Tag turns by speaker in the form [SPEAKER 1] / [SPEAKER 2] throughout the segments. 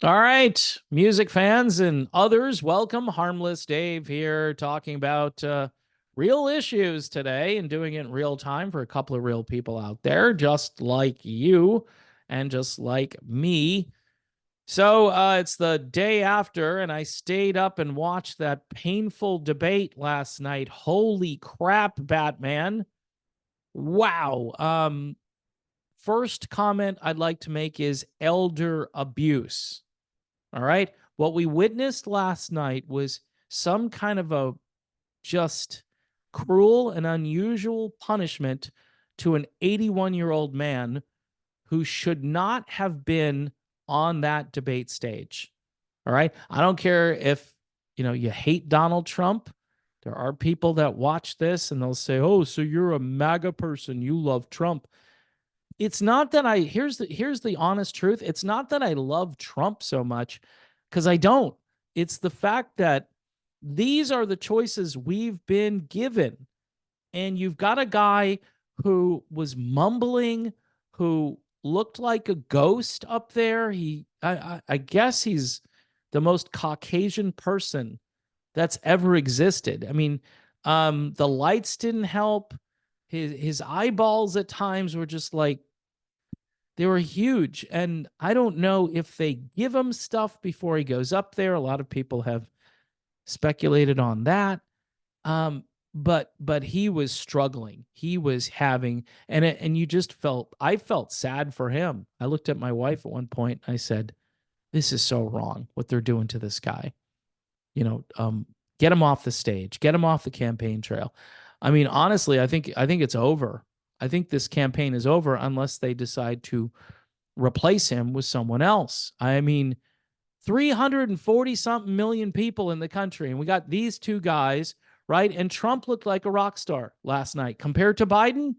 [SPEAKER 1] All right, music fans and others, welcome. Harmless Dave here talking about real issues today and doing it in real time for a couple of real people out there, just like you and just like me. So it's the day after, and I stayed up and watched that painful debate last night. Holy crap, Batman. Wow. First comment I'd like to make is elder abuse. All right. What we witnessed last night was some kind of a just cruel and unusual punishment to an 81-year-old man who should not have been on that debate stage. All right. I don't care if, you hate Donald Trump. There are people that watch this and they'll say, "Oh, so you're a MAGA person. You love Trump." It's not that here's the honest truth. It's not that I love Trump so much because I don't. It's the fact that these are the choices we've been given. And you've got a guy who was mumbling, who looked like a ghost up there. I guess he's the most Caucasian person that's ever existed. I mean, the lights didn't help. His eyeballs at times were just like they were huge. And I don't know if they give him stuff before he goes up there. A lot of people have speculated on that. But he was struggling. He was having and you just I felt sad for him. I looked at my wife at one point. I said, "This is so wrong what they're doing to this guy. You know, get him off the stage, get him off the campaign trail." I mean, honestly, I think it's over. I think this campaign is over unless they decide to replace him with someone else. I mean, 340 something million people in the country, and we got these two guys, right? And Trump looked like a rock star last night compared to Biden.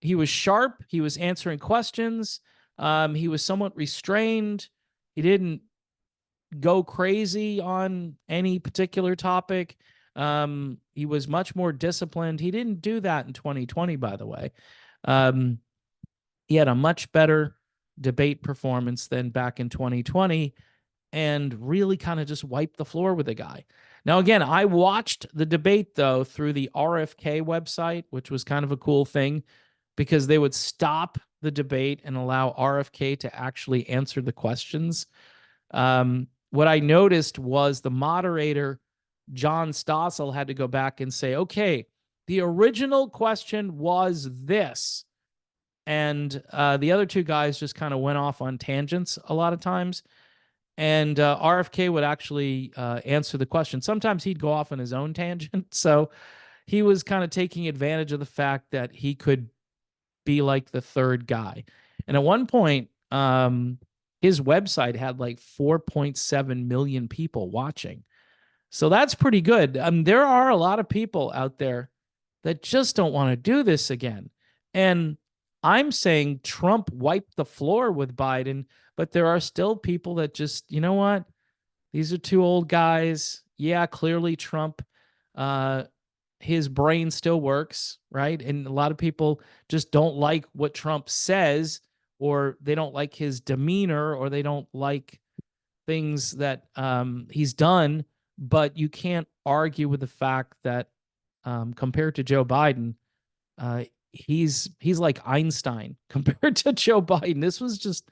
[SPEAKER 1] He was sharp. He was answering questions. He was somewhat restrained. He didn't go crazy on any particular topic. He was much more disciplined. He didn't do that in 2020, by the way. Um, he had a much better debate performance than back in 2020 and really kind of just wiped the floor with the guy. Now, again, I watched the debate, though, through the RFK website, which was kind of a cool thing because they would stop the debate and allow RFK to actually answer the questions. What I noticed was the moderator, John Stossel, had to go back and say, "Okay, the original question was this." And the other two guys just kind of went off on tangents a lot of times. And RFK would actually answer the question. Sometimes he'd go off on his own tangent. So he was kind of taking advantage of the fact that he could be like the third guy. And at one point, his website had like 4.7 million people watching. So that's pretty good. There are a lot of people out there that just don't want to do this again. And I'm saying Trump wiped the floor with Biden, but there are still people that just, you know what? These are two old guys. Yeah, clearly Trump, uh, his brain still works, right? And a lot of people just don't like what Trump says, or they don't like his demeanor, or they don't like things that he's done. But you can't argue with the fact that compared to Joe Biden, he's like Einstein compared to Joe Biden. This was just,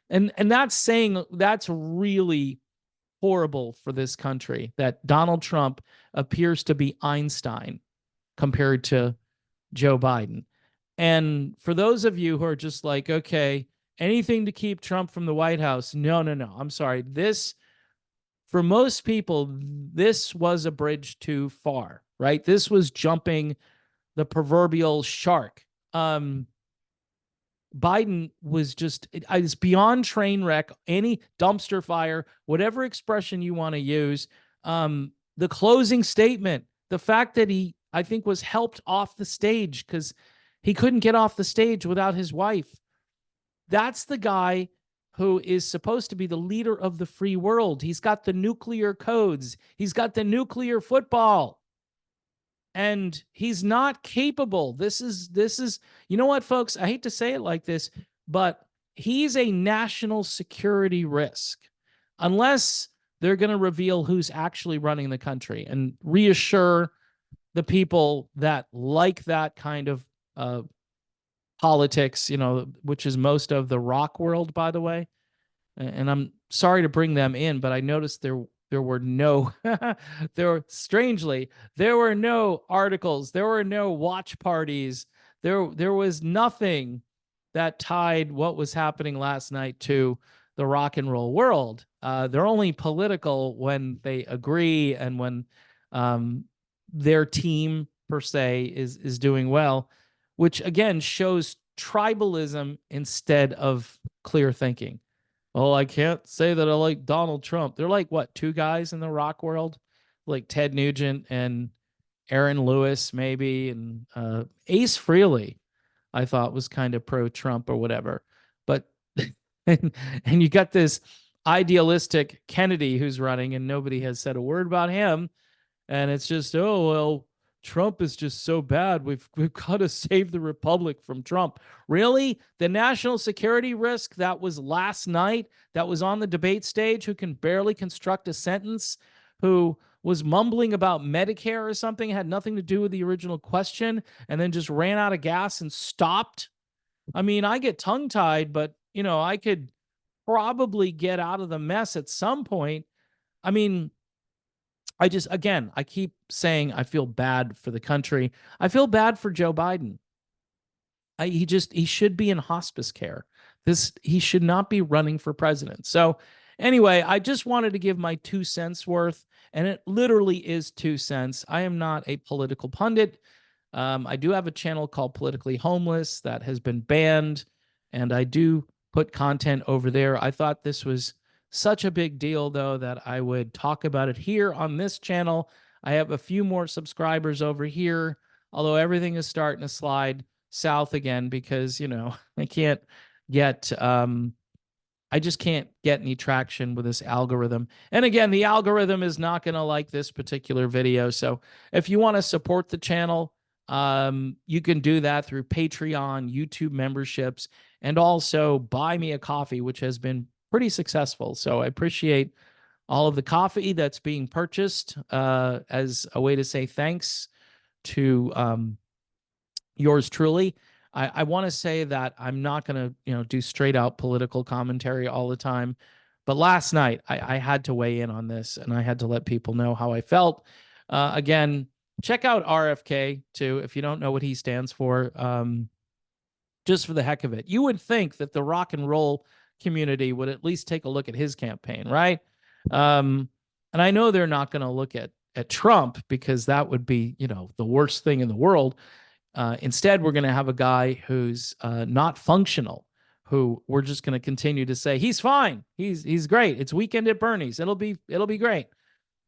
[SPEAKER 1] and that's saying that's really horrible for this country that Donald Trump appears to be Einstein compared to Joe Biden. And for those of you who are just like, okay, anything to keep Trump from the White House. No, no, no. I'm sorry. For most people, this was a bridge too far, right? This was jumping the proverbial shark. Biden was just, it's beyond train wreck, any dumpster fire, whatever expression you want to use. The closing statement, the fact that he, I think, was helped off the stage because he couldn't get off the stage without his wife. That's the guy who is supposed to be the leader of the free world. He's got the nuclear codes. He's got the nuclear football. And he's not capable. This is, you know what, folks? I hate to say it like this, but he's a national security risk. unless they're going to reveal who's actually running the country and reassure the people that like that kind of politics, which is most of the rock world, by the way. And I'm sorry to bring them in, but I noticed there were no there were no articles, there were no watch parties, there was nothing that tied what was happening last night to the rock and roll world. They're only political when they agree and when their team per se is doing well, which again shows tribalism instead of clear thinking. Oh, I can't say that I like Donald Trump. They're like, what, two guys in the rock world? Like Ted Nugent and Aaron Lewis, maybe, and Ace Frehley, I thought was kind of pro-Trump or whatever. But and you got this idealistic Kennedy who's running, and nobody has said a word about him. And it's just, oh, well, Trump is just so bad. We've got to save the republic from Trump. Really? The national security risk that was last night, that was on the debate stage, who can barely construct a sentence, who was mumbling about Medicare or something, had nothing to do with the original question, and then just ran out of gas and stopped. I mean, I get tongue-tied, but, I could probably get out of the mess at some point. I mean, I keep saying I feel bad for the country. I feel bad for Joe Biden. He should be in hospice care. He should not be running for president. So anyway, I just wanted to give my 2 cents worth, and it literally is 2 cents. I am not a political pundit. I do have a channel called Politically Homeless that has been banned, and I do put content over there. I thought this was such a big deal, though, that I would talk about it here on this channel. I have a few more subscribers over here, although everything is starting to slide south again because, I can't get, I just can't get any traction with this algorithm. And again, the algorithm is not going to like this particular video. So if you want to support the channel, you can do that through Patreon, YouTube memberships, and also buy me a coffee, which has been pretty successful. So I appreciate all of the coffee that's being purchased as a way to say thanks to yours truly. I want to say that I'm not going to, do straight out political commentary all the time. But last night I had to weigh in on this, and I had to let people know how I felt. Again, check out RFK too, if you don't know what he stands for. Just for the heck of it, you would think that the rock and roll community would at least take a look at his campaign, right? And I know they're not going to look at Trump because that would be, the worst thing in the world. Instead, we're going to have a guy who's not functional, who we're just going to continue to say he's fine, he's great. It's Weekend at Bernie's. It'll be great.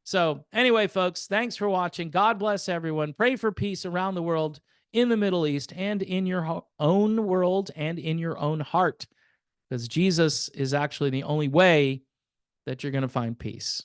[SPEAKER 1] So anyway, folks, thanks for watching. God bless everyone. Pray for peace around the world, in the Middle East, and in your own world and in your own heart, because Jesus is actually the only way that you're going to find peace.